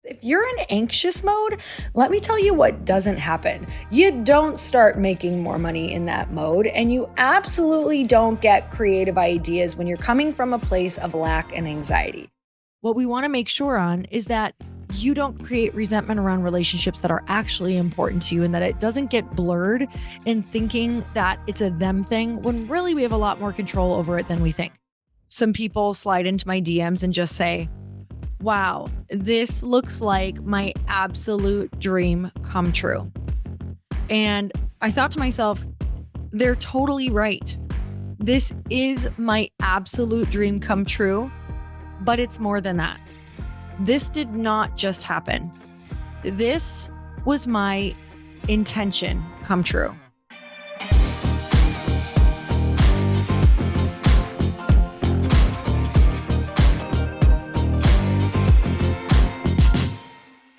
If you're in anxious mode, let me tell you what doesn't happen. You don't start making more money in that mode, and you absolutely don't get creative ideas when you're coming from a place of lack and anxiety. What we want to make sure on is that you don't create resentment around relationships that are actually important to you, and that it doesn't get blurred in thinking that it's a them thing when really we have a lot more control over it than we think. Some people slide into my DMs and just say, wow, this looks like my absolute dream come true. And I thought to myself, they're totally right. This is my absolute dream come true, but it's more than that. This did not just happen. This was my intention come true.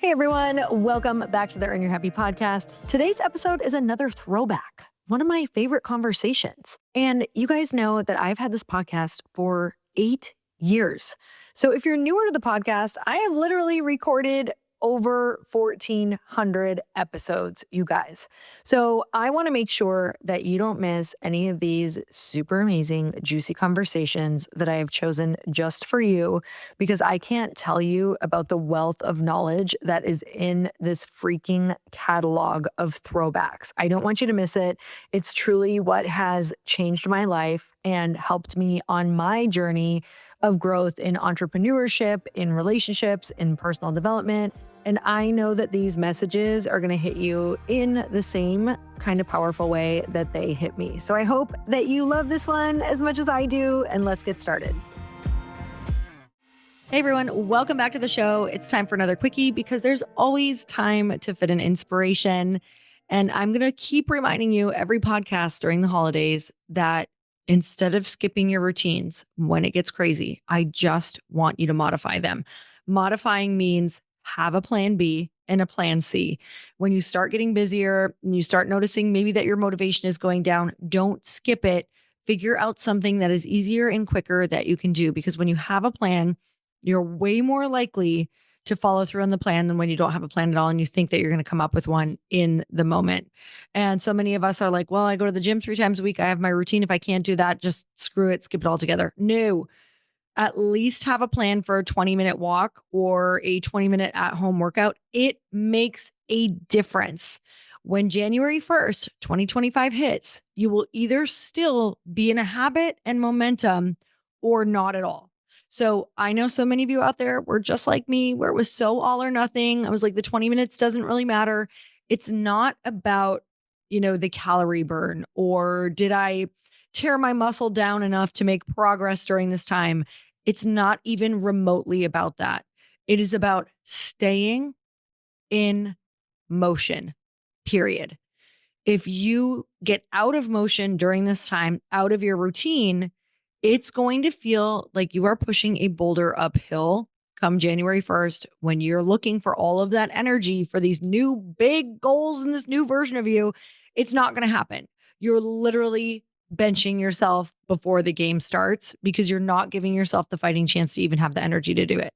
Hey everyone, welcome back to the Earn Your Happy podcast. Today's episode is another throwback, one of my favorite conversations. And you guys know that I've had this podcast for 8 years. So if you're newer to the podcast, I have literally recorded over 1,400 episodes, you guys. So I want to make sure that you don't miss any of these super amazing, juicy conversations that I have chosen just for you, because I can't tell you about the wealth of knowledge that is in this freaking catalog of throwbacks. I don't want you to miss it. It's truly what has changed my life and helped me on my journey of growth in entrepreneurship, in relationships, in personal development. And I know that these messages are going to hit you in the same kind of powerful way that they hit me. So I hope that you love this one as much as I do, and let's get started. Hey everyone, welcome back to the show. It's time for another quickie because there's always time to fit an inspiration. And I'm going to keep reminding you every podcast during the holidays that instead of skipping your routines when it gets crazy, I just want you to modify them. Modifying means have a plan B and a plan C. When you start getting busier and you start noticing maybe that your motivation is going down, don't skip it. Figure out something that is easier and quicker that you can do, because when you have a plan, you're way more likely to follow through on the plan than when you don't have a plan at all and you think that you're going to come up with one in the moment. And so many of us are like, well, I go to the gym 3 times a week. I have my routine. If I can't do that, just screw it, skip it altogether. No, at least have a plan for a 20-minute walk or a 20-minute at-home workout. It makes a difference. When January 1st, 2025 hits, you will either still be in a habit and momentum or not at all. So I know so many of you out there were just like me, where it was so all or nothing. I was like, the 20 minutes doesn't really matter. It's not about, the calorie burn, or did I tear my muscle down enough to make progress during this time? It's not even remotely about that. It is about staying in motion, period. If you get out of motion during this time, out of your routine, it's going to feel like you are pushing a boulder uphill come January 1st when you're looking for all of that energy for these new big goals and this new version of you. It's not going to happen. You're literally benching yourself before the game starts because you're not giving yourself the fighting chance to even have the energy to do it.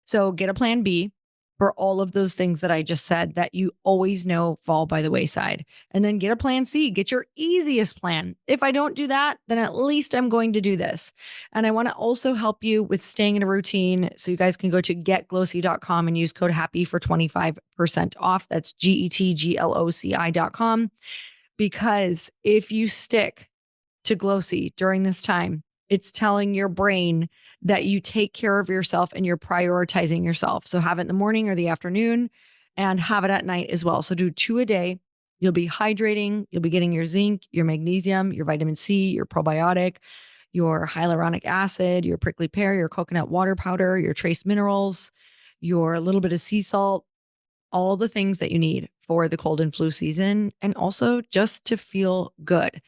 So get a plan B for all of those things that I just said that you always know fall by the wayside. And then get a plan C, get your easiest plan. If I don't do that, then at least I'm going to do this. And I want to also help you with staying in a routine. So you guys can go to getglōci.com and use code HAPPY for 25% off. That's GETGLOCI.com. Because if you stick to Glōci during this time, it's telling your brain that you take care of yourself and you're prioritizing yourself. So have it in the morning or the afternoon, and have it at night as well. So do 2 a day. You'll be hydrating. You'll be getting your zinc, your magnesium, your vitamin C, your probiotic, your hyaluronic acid, your prickly pear, your coconut water powder, your trace minerals, your little bit of sea salt, all the things that you need for the cold and flu season, and also just to feel good.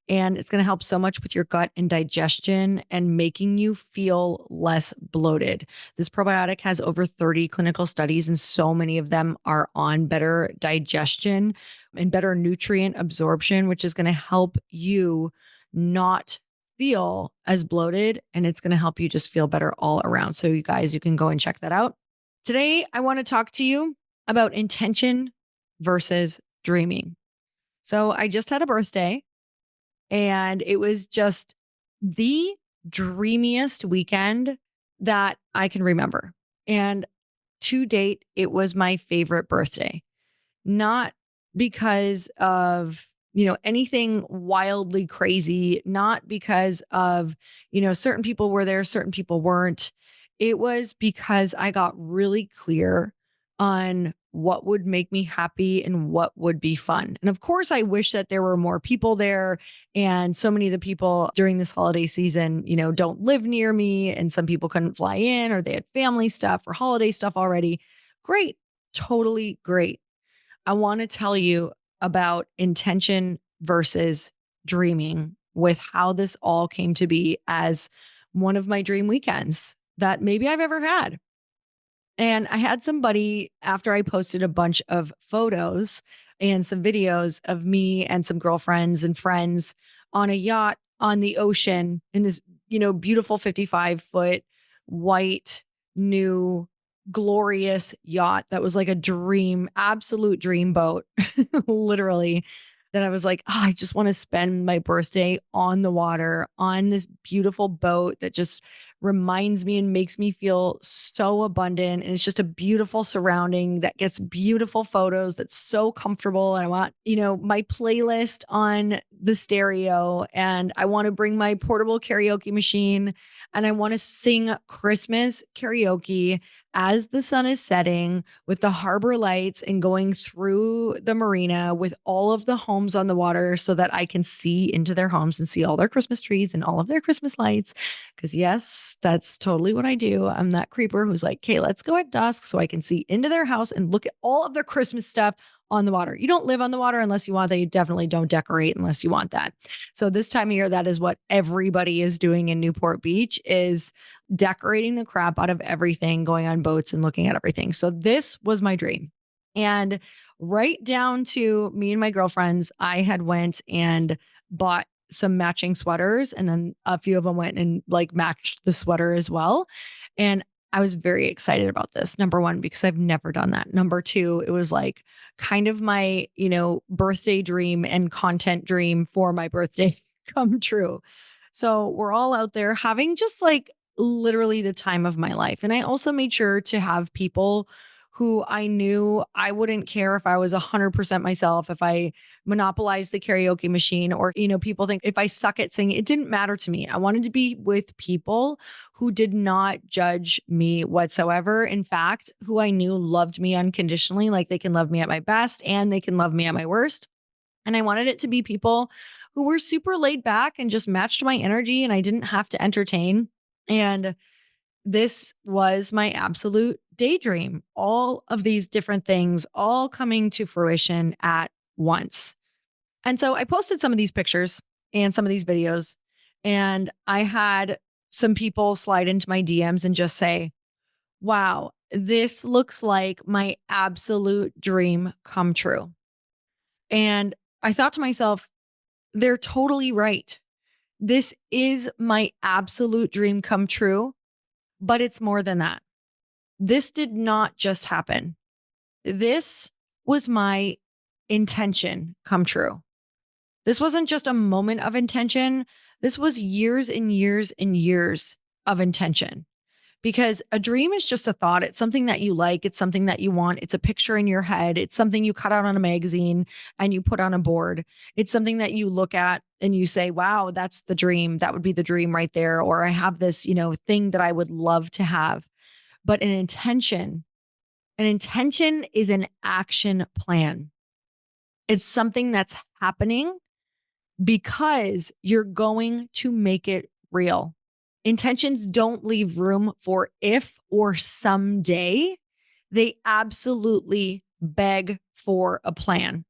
And it's going to help so much with your gut and digestion and making you feel less bloated. This probiotic has over 30 clinical studies, and so many of them are on better digestion and better nutrient absorption, which is going to help you not feel as bloated, and it's going to help you just feel better all around. So you guys, you can go and check that out. Today, I want to talk to you about intention versus dreaming. So, I just had a birthday and it was just the dreamiest weekend that I can remember. And to date, it was my favorite birthday. Not because of, anything wildly crazy, not because of, certain people were there, certain people weren't. It was because I got really clear on what would make me happy and what would be fun. And of course, I wish that there were more people there. And so many of the people during this holiday season, don't live near me. And some people couldn't fly in or they had family stuff or holiday stuff already. Great. Totally great. I want to tell you about intention versus dreaming with how this all came to be as one of my dream weekends that maybe I've ever had. And I had somebody after I posted a bunch of photos and some videos of me and some girlfriends and friends on a yacht on the ocean in this, beautiful 55-foot white, new, glorious yacht that was like a dream, absolute dream boat, literally. That I was like, oh, I just want to spend my birthday on the water on this beautiful boat that just reminds me and makes me feel so abundant. And it's just a beautiful surrounding that gets beautiful photos. That's so comfortable. And I want, my playlist on the stereo. And I want to bring my portable karaoke machine. And I want to sing Christmas karaoke as the sun is setting with the harbor lights and going through the marina with all of the homes on the water so that I can see into their homes and see all their Christmas trees and all of their Christmas lights. Because, yes, that's totally what I do. I'm that creeper who's like, okay, let's go at dusk so I can see into their house and look at all of their Christmas stuff on the water. You don't live on the water unless you want that. You definitely don't decorate unless you want that. So this time of year, that is what everybody is doing in Newport Beach is decorating the crap out of everything, going on boats and looking at everything. So this was my dream. And right down to me and my girlfriends, I had went and bought some matching sweaters, and then a few of them went and like matched the sweater as well. And I was very excited about this. Number one, because I've never done that. Number two, it was like kind of my, birthday dream and content dream for my birthday come true. So we're all out there having just like literally the time of my life. And I also made sure to have people who I knew I wouldn't care if I was 100% myself, if I monopolized the karaoke machine, or, people think if I suck at singing, it didn't matter to me. I wanted to be with people who did not judge me whatsoever. In fact, who I knew loved me unconditionally, like they can love me at my best and they can love me at my worst. And I wanted it to be people who were super laid back and just matched my energy and I didn't have to entertain. And this was my absolute daydream. All of these different things all coming to fruition at once. And so I posted some of these pictures and some of these videos, and I had some people slide into my DMs and just say, wow, this looks like my absolute dream come true. And I thought to myself, they're totally right. This is my absolute dream come true, but it's more than that. This did not just happen. This was my intention come true. This wasn't just a moment of intention. This was years and years and years of intention. Because a dream is just a thought. It's something that you like. It's something that you want. It's a picture in your head. It's something you cut out on a magazine and you put on a board. It's something that you look at and you say, wow, that's the dream. That would be the dream right there. Or I have this, thing that I would love to have. But an intention is an action plan. It's something that's happening because you're going to make it real. Intentions don't leave room for if or someday. They absolutely beg for a plan.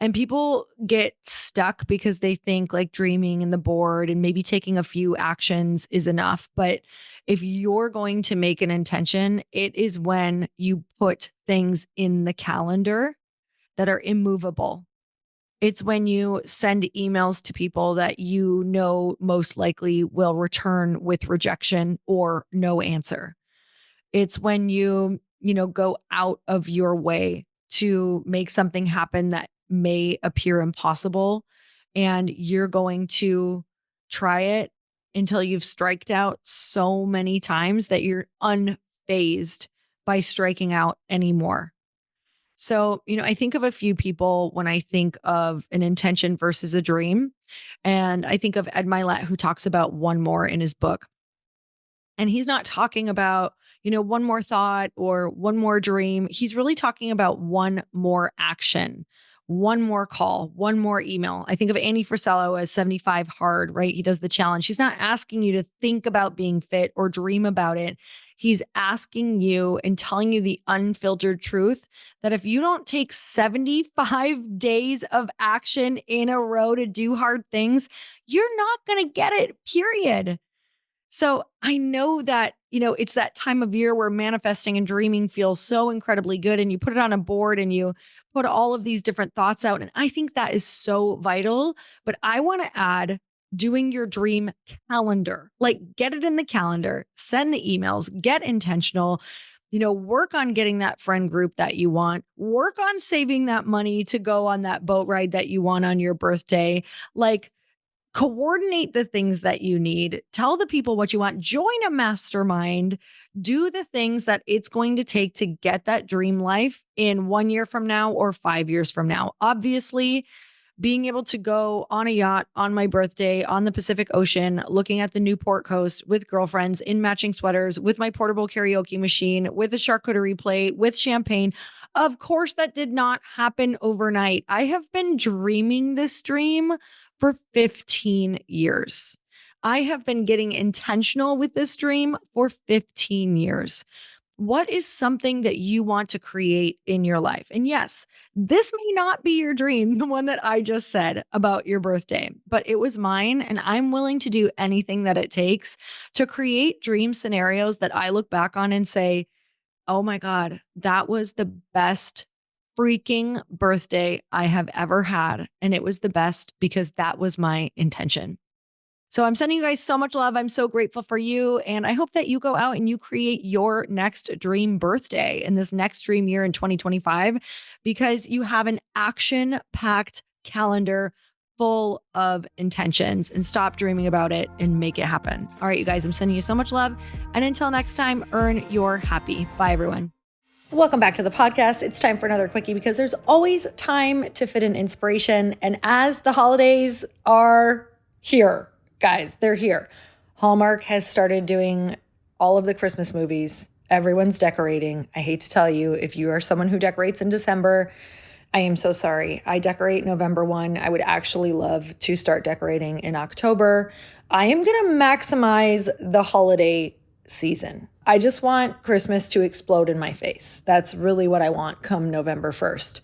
And people get stuck because they think like dreaming and the board and maybe taking a few actions is enough. But if you're going to make an intention, it is when you put things in the calendar that are immovable. It's when you send emails to people that you know most likely will return with rejection or no answer. It's when you go out of your way to make something happen that may appear impossible. And you're going to try it until you've striked out so many times that you're unfazed by striking out anymore. So, I think of a few people when I think of an intention versus a dream. And I think of Ed Milet, who talks about one more in his book. And he's not talking about, one more thought or one more dream. He's really talking about one more action, one more call, one more email. I think of Andy Frisello as 75 hard, right? He does the challenge. He's not asking you to think about being fit or dream about it. He's asking you and telling you the unfiltered truth that if you don't take 75 days of action in a row to do hard things, you're not going to get it, period. So I know that, it's that time of year where manifesting and dreaming feels so incredibly good. And you put it on a board and you put all of these different thoughts out. And I think that is so vital. But I want to add doing your dream calendar, like get it in the calendar, send the emails, get intentional. Work on getting that friend group that you want, work on saving that money to go on that boat ride that you want on your birthday. Like, coordinate the things that you need, tell the people what you want, join a mastermind, do the things that it's going to take to get that dream life in 1 year from now or 5 years from now. Obviously, being able to go on a yacht on my birthday on the Pacific Ocean, looking at the Newport coast with girlfriends in matching sweaters, with my portable karaoke machine, with a charcuterie plate, with champagne. Of course, that did not happen overnight. I have been dreaming this dream for 15 years. I have been getting intentional with this dream for 15 years. What is something that you want to create in your life? And yes, this may not be your dream, the one that I just said about your birthday, but it was mine. And I'm willing to do anything that it takes to create dream scenarios that I look back on and say, oh my God, that was the best freaking birthday I have ever had. And it was the best because that was my intention. So I'm sending you guys so much love. I'm so grateful for you. And I hope that you go out and you create your next dream birthday in this next dream year in 2025, because you have an action packed calendar full of intentions, and stop dreaming about it and make it happen. All right, you guys, I'm sending you so much love. And until next time, earn your happy. Bye, everyone. Welcome back to the podcast. It's time for another quickie because there's always time to fit in inspiration. And as the holidays are here, guys, they're here. Hallmark has started doing all of the Christmas movies. Everyone's decorating. I hate to tell you, if you are someone who decorates in December, I am so sorry. I decorate November 1. I would actually love to start decorating in October. I am going to maximize the holiday season. I just want Christmas to explode in my face. That's really what I want come November 1st.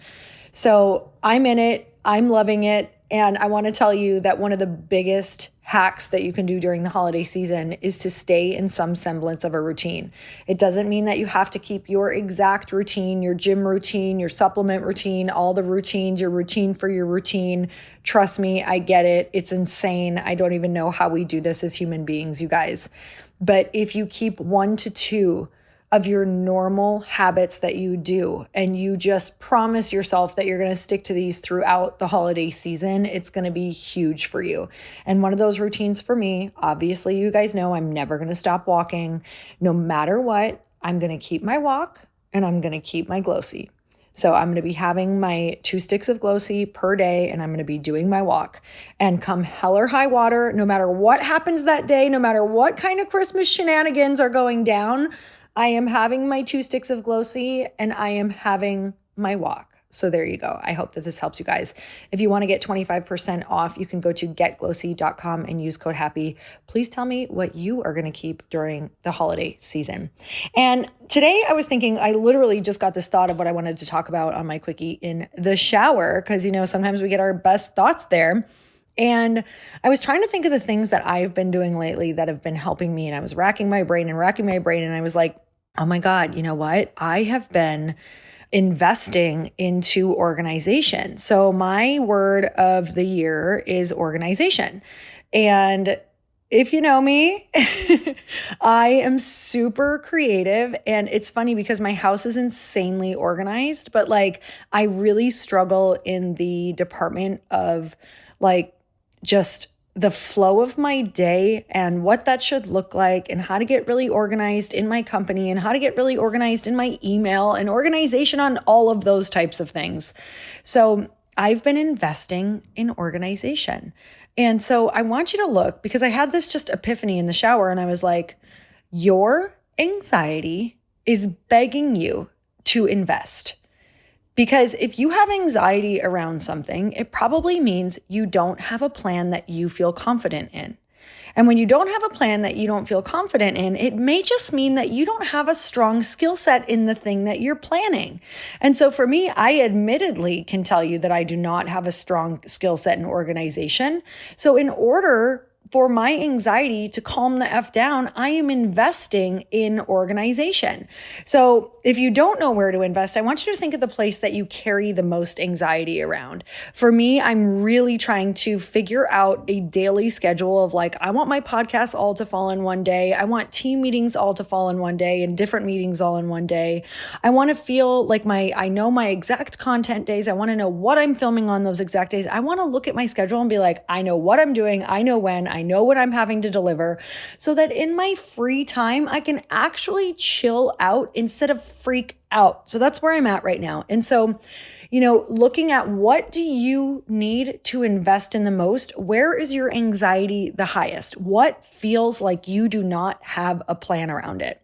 So I'm in it. I'm loving it. And I want to tell you that one of the biggest hacks that you can do during the holiday season is to stay in some semblance of a routine. It doesn't mean that you have to keep your exact routine, your gym routine, your supplement routine, all the routines, your routine for your routine. Trust me, I get it. It's insane. I don't even know how we do this as human beings, you guys. But if you keep 1 to 2 of your normal habits that you do, and you just promise yourself that you're going to stick to these throughout the holiday season, it's going to be huge for you. And one of those routines for me, obviously, you guys know I'm never going to stop walking. No matter what, I'm going to keep my walk and I'm going to keep my Glōci. So I'm going to be having my 2 sticks of Glōci per day, and I'm going to be doing my walk. And come hell or high water, no matter what happens that day, no matter what kind of Christmas shenanigans are going down, I am having my 2 sticks of Glōci and I am having my walk. So there you go. I hope that this helps you guys. If you want to get 25% off, you can go to getglōci.com and use code HAPPY. Please tell me what you are going to keep during the holiday season. And today I was thinking, I literally just got this thought of what I wanted to talk about on my quickie in the shower, because, sometimes we get our best thoughts there. And I was trying to think of the things that I've been doing lately that have been helping me. And I was racking my brain. And I was like, oh my God, you know what? I have been investing into organization. So my word of the year is organization. And If you know me, I am super creative. And it's funny because my house is insanely organized, but like I really struggle in the department of like just the flow of my day and what that should look like and how to get really organized in my company and how to get really organized in my email and organization on all of those types of things. So I've been investing in organization. And so I want you to look because I had this just epiphany in the shower and I was like, your anxiety is begging you to invest. Because if you have anxiety around something, it probably means you don't have a plan that you feel confident in. And when you don't have a plan that you don't feel confident in, it may just mean that you don't have a strong skill set in the thing that you're planning. And so for me, I admittedly can tell you that I do not have a strong skill set in organization. So in order for my anxiety to calm the F down, I am investing in organization. So if you don't know where to invest, I want you to think of the place that you carry the most anxiety around. For me, I'm really trying to figure out a daily schedule of like, I want my podcasts all to fall in one day. I want team meetings all to fall in one day and different meetings all in one day. I want to feel like I know my exact content days. I want to know what I'm filming on those exact days. I want to look at my schedule and be like, I know what I'm doing. I know when. I know what I'm having to deliver so that in my free time, I can actually chill out instead of freak out. So that's where I'm at right now. And so, looking at what do you need to invest in the most? Where is your anxiety the highest? What feels like you do not have a plan around it?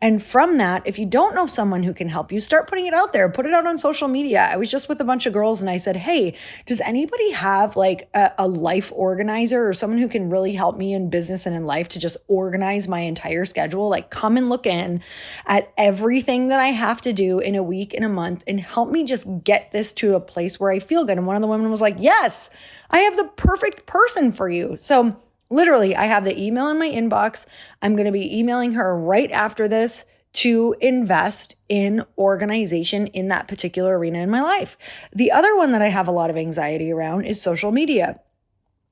And from that, if you don't know someone who can help you, start putting it out there, put it out on social media. I was just with a bunch of girls and I said, hey, does anybody have like a life organizer or someone who can really help me in business and in life to just organize my entire schedule? Like come and look in at everything that I have to do in a week, in a month, and help me just get this to a place where I feel good. And one of the women was like, yes, I have the perfect person for you. So literally, I have the email in my inbox. I'm going to be emailing her right after this to invest in organization in that particular arena in my life. The other one that I have a lot of anxiety around is social media.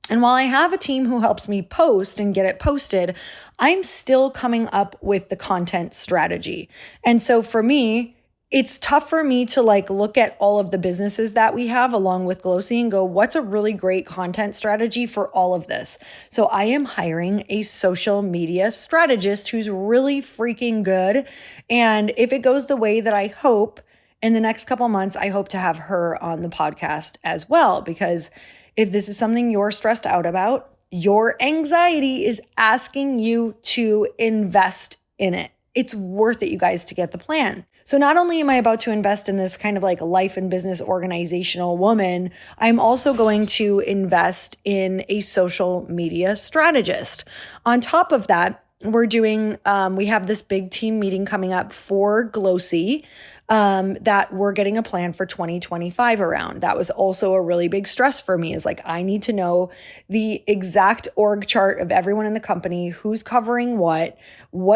And while I have a team who helps me post and get it posted, I'm still coming up with the content strategy. And so for me, it's tough for me to like look at all of the businesses that we have along with Glōci and go, what's a really great content strategy for all of this? So I am hiring a social media strategist who's really freaking good. And if it goes the way that I hope in the next couple months, I hope to have her on the podcast as well. Because if this is something you're stressed out about, your anxiety is asking you to invest in it. It's worth it, you guys, to get the plan. So not only am I about to invest in this kind of like life and business organizational woman, I'm also going to invest in a social media strategist. On top of that, we have this big team meeting coming up for Glōci that we're getting a plan for 2025 around. That was also a really big stress for me is like, I need to know the exact org chart of everyone in the company, who's covering what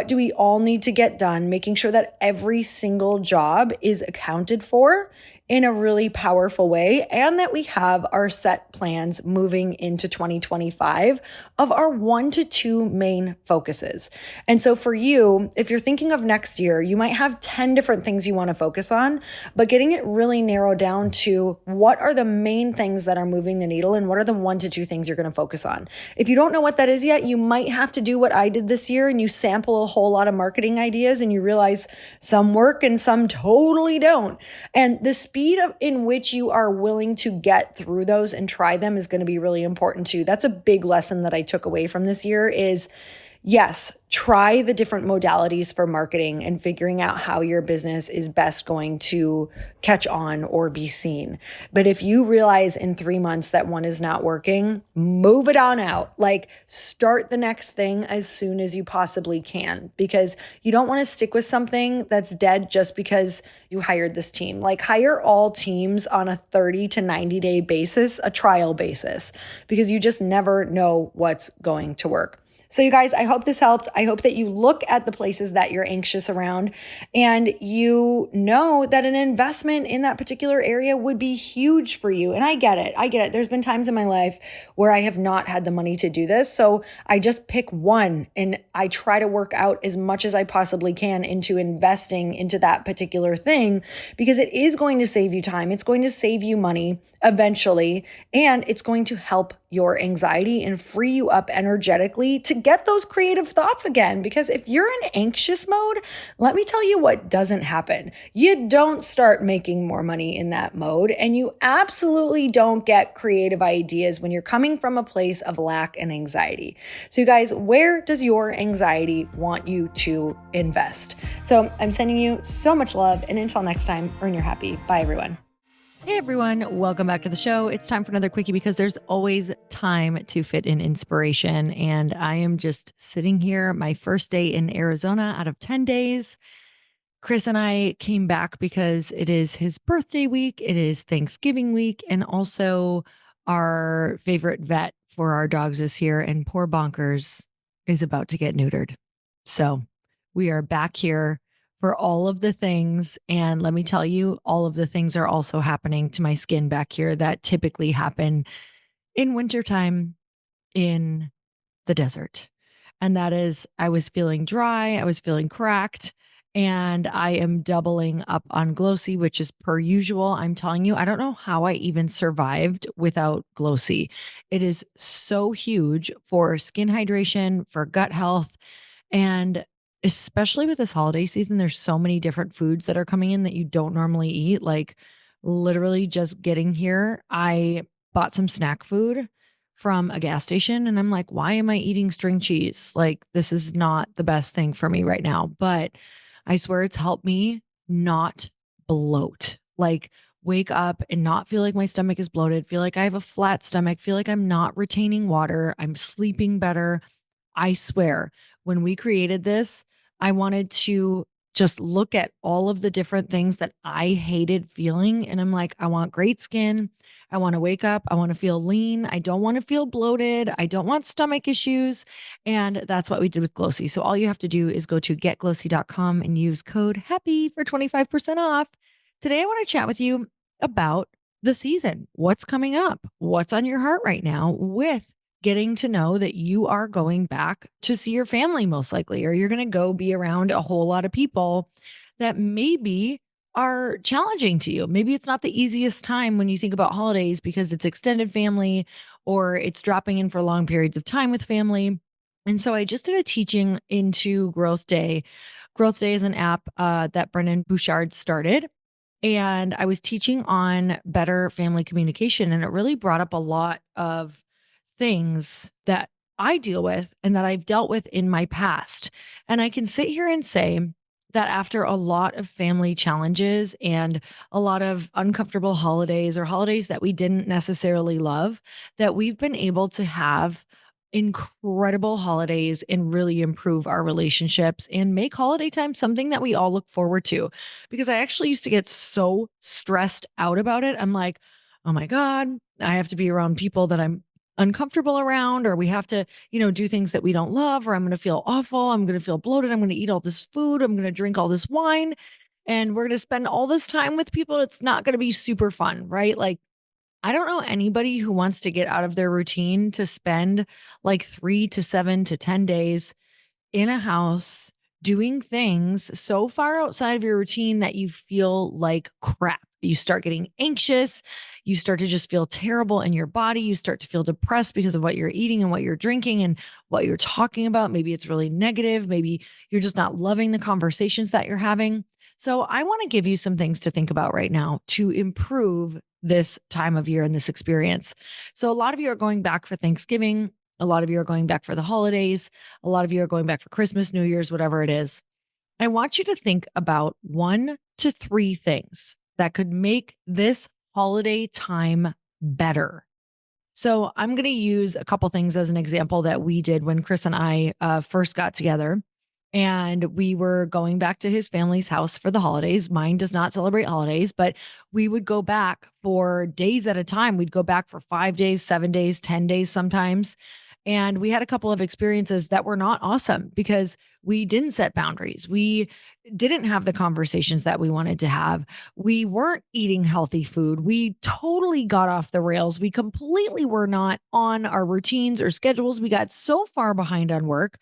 do we all need to get done, making sure that every single job is accounted for in a really powerful way, and that we have our set plans moving into 2025 of our 1 to 2 main focuses. And so for you, if you're thinking of next year, you might have 10 different things you want to focus on, but getting it really narrowed down to what are the main things that are moving the needle and what are the 1 to 2 things you're going to focus on. If you don't know what that is yet, you might have to do what I did this year and you sample a whole lot of marketing ideas and you realize some work and some totally don't. And the speed in which you are willing to get through those and try them is going to be really important too. That's a big lesson that I took away from this year is, yes, try the different modalities for marketing and figuring out how your business is best going to catch on or be seen. But if you realize in 3 months that one is not working, move it on out. Like start the next thing as soon as you possibly can, because you don't want to stick with something that's dead just because you hired this team. Like hire all teams on a 30 to 90 day basis, a trial basis, because you just never know what's going to work. So, you guys, I hope this helped. I hope that you look at the places that you're anxious around and you know that an investment in that particular area would be huge for you. And I get it. I get it. There's been times in my life where I have not had the money to do this. So I just pick one and I try to work out as much as I possibly can into investing into that particular thing because it is going to save you time. It's going to save you money eventually, and it's going to help your anxiety and free you up energetically to get those creative thoughts again. Because if you're in anxious mode, let me tell you what doesn't happen. You don't start making more money in that mode, and you absolutely don't get creative ideas when you're coming from a place of lack and anxiety. So, you guys, where does your anxiety want you to invest? So, I'm sending you so much love, and until next time, earn your happy. Bye, everyone. Hey everyone, welcome back to the show. It's time for another quickie because there's always time to fit in inspiration. And I am just sitting here, my first day in Arizona out of 10 days. Chris and I came back because it is his birthday week, it is Thanksgiving week, and also our favorite vet for our dogs is here, and poor Bonkers is about to get neutered. So we are back here for all of the things. And let me tell you, all of the things are also happening to my skin back here that typically happen in wintertime in the desert. And that is, I was feeling dry, I was feeling cracked, and I am doubling up on Glōci, which is per usual. I'm telling you, I don't know how I even survived without Glōci. It is so huge for skin hydration, for gut health, and especially with this holiday season, there's so many different foods that are coming in that you don't normally eat. Like literally just getting here, I bought some snack food from a gas station and I'm like, why am I eating string cheese? Like, this is not the best thing for me right now. But I swear it's helped me not bloat. Like, wake up and not feel like my stomach is bloated, feel like I have a flat stomach, feel like I'm not retaining water, I'm sleeping better. I swear, when we created this, I wanted to just look at all of the different things that I hated feeling. And I'm like, I want great skin. I want to wake up. I want to feel lean. I don't want to feel bloated. I don't want stomach issues. And that's what we did with Glōci. So all you have to do is go to getglōci.com and use code HAPPY for 25% off. Today, I want to chat with you about the season. What's coming up? What's on your heart right now with getting to know that you are going back to see your family most likely, or you're going to go be around a whole lot of people that maybe are challenging to you. Maybe it's not the easiest time when you think about holidays because it's extended family or it's dropping in for long periods of time with family. And so I just did a teaching into Growth Day. Growth Day is an app that Brennan Bouchard started. And I was teaching on better family communication, and it really brought up a lot of things that I deal with and that I've dealt with in my past. And I can sit here and say that after a lot of family challenges and a lot of uncomfortable holidays or holidays that we didn't necessarily love, that we've been able to have incredible holidays and really improve our relationships and make holiday time something that we all look forward to. Because I actually used to get so stressed out about it. I'm like, oh my God, I have to be around people that I'm uncomfortable around, or we have to, do things that we don't love, or I'm going to feel awful. I'm going to feel bloated. I'm going to eat all this food. I'm going to drink all this wine. And we're going to spend all this time with people. It's not going to be super fun, right? Like, I don't know anybody who wants to get out of their routine to spend like 3 to 7 to 10 days in a house doing things so far outside of your routine that you feel like crap. You start getting anxious. You start to just feel terrible in your body. You start to feel depressed because of what you're eating and what you're drinking and what you're talking about. Maybe it's really negative. Maybe you're just not loving the conversations that you're having. So I want to give you some things to think about right now to improve this time of year and this experience. So a lot of you are going back for Thanksgiving. A lot of you are going back for the holidays. A lot of you are going back for Christmas, New Year's, whatever it is. I want you to think about 1 to 3 things that could make this holiday time better. So I'm going to use a couple things as an example that we did when Chris and I first got together. And we were going back to his family's house for the holidays. Mine does not celebrate holidays, but we would go back for days at a time. We'd go back for 5 days, 7 days, 10 days sometimes. And we had a couple of experiences that were not awesome because we didn't set boundaries. We didn't have the conversations that we wanted to have. We weren't eating healthy food. We totally got off the rails. We completely were not on our routines or schedules. We got so far behind on work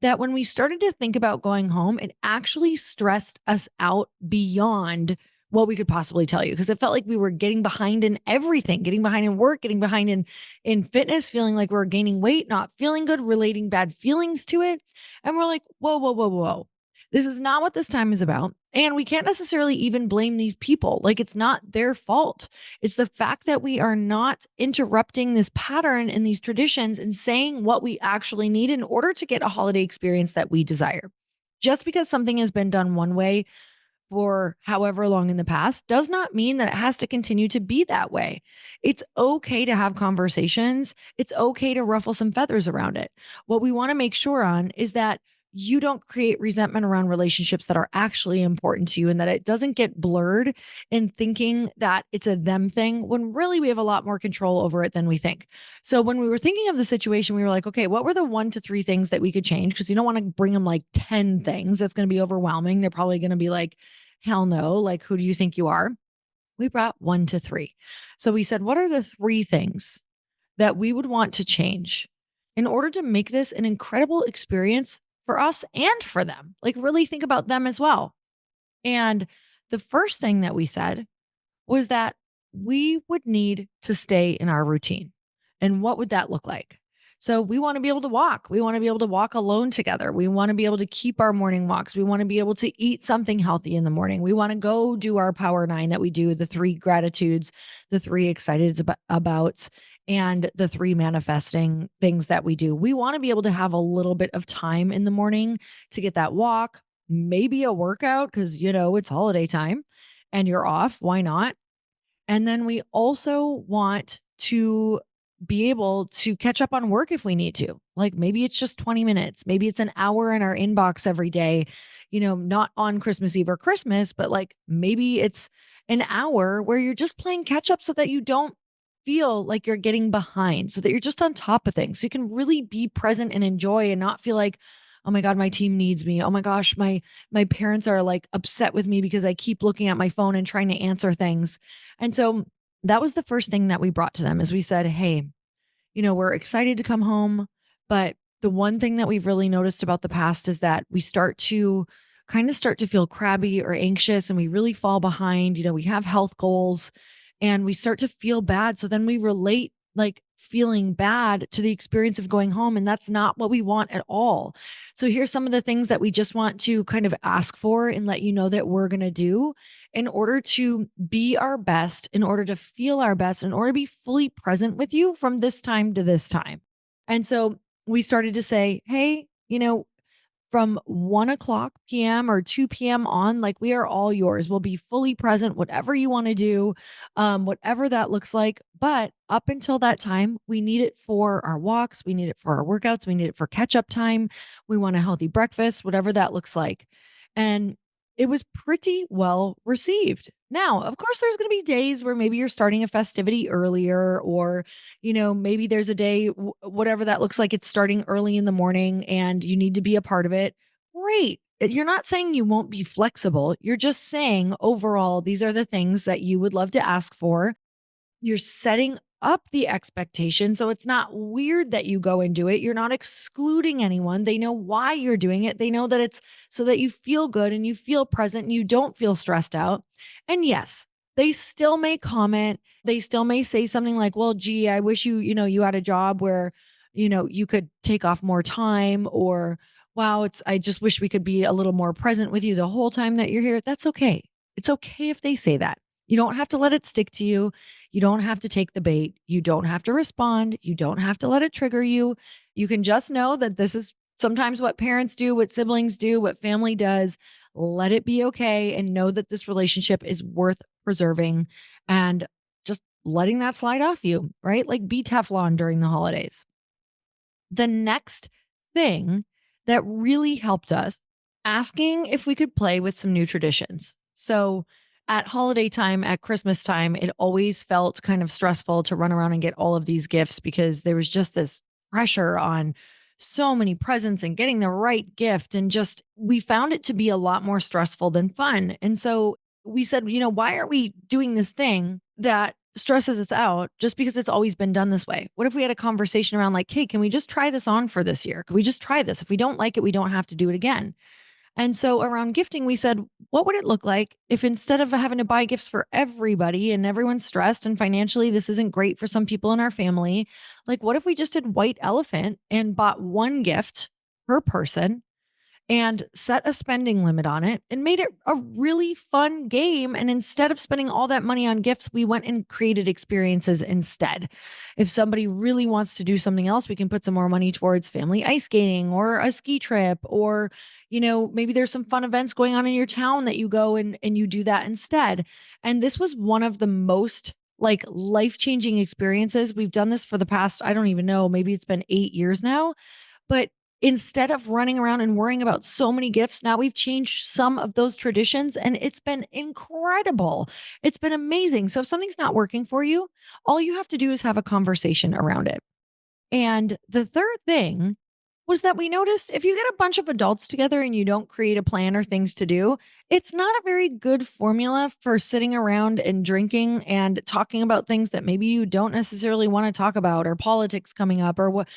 that when we started to think about going home, it actually stressed us out beyond what we could possibly tell you, because it felt like we were getting behind in everything, getting behind in work, getting behind in fitness, feeling like we are gaining weight, not feeling good, relating bad feelings to it. And we're like, whoa, whoa, whoa, whoa. This is not what this time is about. And we can't necessarily even blame these people. Like, it's not their fault. It's the fact that we are not interrupting this pattern and these traditions and saying what we actually need in order to get a holiday experience that we desire. Just because something has been done one way for however long in the past does not mean that it has to continue to be that way. It's okay to have conversations. It's okay to ruffle some feathers around it. What we want to make sure on is that you don't create resentment around relationships that are actually important to you, and that it doesn't get blurred in thinking that it's a them thing when really we have a lot more control over it than we think. So when we were thinking of the situation, we were like, okay, what were the 1 to 3 things that we could change? Because you don't want to bring them like 10 things. That's going to be overwhelming. They're probably going to be like, hell no. Like, who do you think you are? We brought 1 to 3. So we said, what are the 3 things that we would want to change in order to make this an incredible experience for us and for them? Like, really think about them as well. And the first thing that we said was that we would need to stay in our routine. And what would that look like? So we want to be able to walk. We want to be able to walk alone together. We want to be able to keep our morning walks. We want to be able to eat something healthy in the morning. We want to go do our power 9 that we do, the 3 gratitudes, the 3 excited abouts, and the 3 manifesting things that we do. We want to be able to have a little bit of time in the morning to get that walk, maybe a workout, because, it's holiday time and you're off. Why not? And then we also want to be able to catch up on work if we need to. Like, maybe it's just 20 minutes, maybe it's an hour in our inbox every day, not on Christmas Eve or Christmas, but like maybe it's an hour where you're just playing catch up so that you don't feel like you're getting behind, so that you're just on top of things. So you can really be present and enjoy and not feel like, oh my God, my team needs me. Oh my gosh, my parents are like upset with me because I keep looking at my phone and trying to answer things. And so that was the first thing that we brought to them, is we said, hey, we're excited to come home, but the one thing that we've really noticed about the past is that we start to feel crabby or anxious, and we really fall behind. We have health goals and we start to feel bad. So then we relate like feeling bad to the experience of going home. And that's not what we want at all. So here's some of the things that we just want to kind of ask for and let you know that we're going to do in order to be our best, in order to feel our best, in order to be fully present with you from this time to this time. And so we started to say, hey, from 1 o'clock PM or 2 PM on, like, we are all yours. We'll be fully present, whatever you want to do, whatever that looks like. But up until that time, we need it for our walks. We need it for our workouts. We need it for catch up time. We want a healthy breakfast, whatever that looks like. And it was pretty well received. Now, of course, there's going to be days where maybe you're starting a festivity earlier, or, maybe there's a day, whatever that looks like, it's starting early in the morning and you need to be a part of it. Great. You're not saying you won't be flexible. You're just saying overall, these are the things that you would love to ask for. You're setting up the expectation, so it's not weird that you go and do it. You're not excluding anyone. They know why you're doing it. They know that it's so that you feel good and you feel present and you don't feel stressed out. And yes, they still may comment. They still may say something like, "Well, gee, I wish you had a job where, you could take off more time," or, "Wow, I just wish we could be a little more present with you the whole time that you're here." That's okay. It's okay if they say that. You don't have to let it stick to you. You don't have to take the bait. You don't have to respond. You don't have to let it trigger you. You can just know that this is sometimes what parents do, what siblings do, what family does. Let it be okay and know that this relationship is worth preserving, and just letting that slide off you, right? Like, be Teflon during the holidays. The next thing that really helped us, asking if we could play with some new traditions. So at holiday time, at Christmas time, it always felt kind of stressful to run around and get all of these gifts because there was just this pressure on so many presents and getting the right gift. And just, we found it to be a lot more stressful than fun. And so we said, why are we doing this thing that stresses us out just because it's always been done this way? What if we had a conversation around like, hey, can we just try this on for this year? Can we just try this? If we don't like it, we don't have to do it again. And so around gifting, we said, what would it look like if instead of having to buy gifts for everybody and everyone's stressed and financially this isn't great for some people in our family, like what if we just did white elephant and bought one gift per person and set a spending limit on it and made it a really fun game. And instead of spending all that money on gifts, we went and created experiences instead. If somebody really wants to do something else, we can put some more money towards family ice skating or a ski trip, or, maybe there's some fun events going on in your town that you go and you do that instead. And this was one of the most like life-changing experiences. We've done this for the past, I don't even know, maybe it's been 8 years now. But instead of running around and worrying about so many gifts, now we've changed some of those traditions and it's been incredible. It's been amazing. So if something's not working for you, all you have to do is have a conversation around it. And the third thing was that we noticed if you get a bunch of adults together and you don't create a plan or things to do, it's not a very good formula for sitting around and drinking and talking about things that maybe you don't necessarily want to talk about, or politics coming up, or what,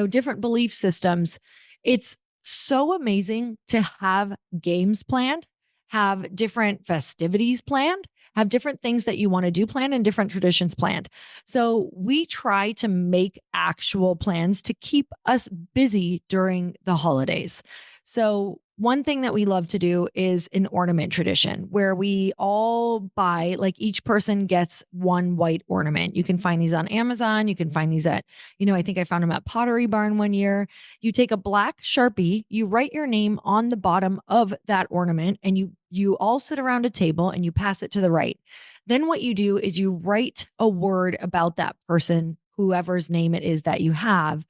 different belief systems. It's so amazing to have games planned, have different festivities planned, have different things that you want to do planned and different traditions planned. So we try to make actual plans to keep us busy during the holidays. So one thing that we love to do is an ornament tradition where we all buy, like each person gets one white ornament. You can find these on Amazon. You can find these at, I think I found them at Pottery Barn one year. You take a black Sharpie, you write your name on the bottom of that ornament, and you all sit around a table and you pass it to the right. Then what you do is you write a word about that person, whoever's name it is that you have,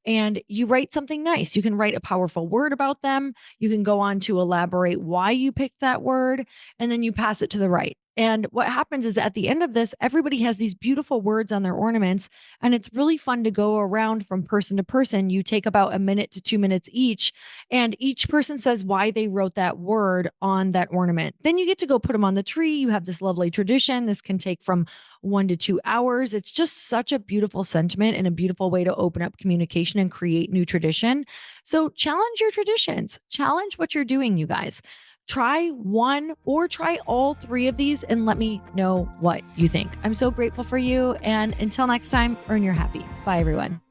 and you write something nice. You can write a powerful word about them. You can go on to elaborate why you picked that word, and then you pass it to the right. And what happens is at the end of this, everybody has these beautiful words on their ornaments, and it's really fun to go around from person to person. You take about a minute to 2 minutes each, and each person says why they wrote that word on that ornament. Then you get to go put them on the tree. You have this lovely tradition. This can take from 1 to 2 hours. It's just such a beautiful sentiment and a beautiful way to open up communication and create new tradition. So challenge your traditions, challenge what you're doing, you guys. Try one or try all three of these and let me know what you think. I'm so grateful for you. And until next time, earn your happy. Bye, everyone.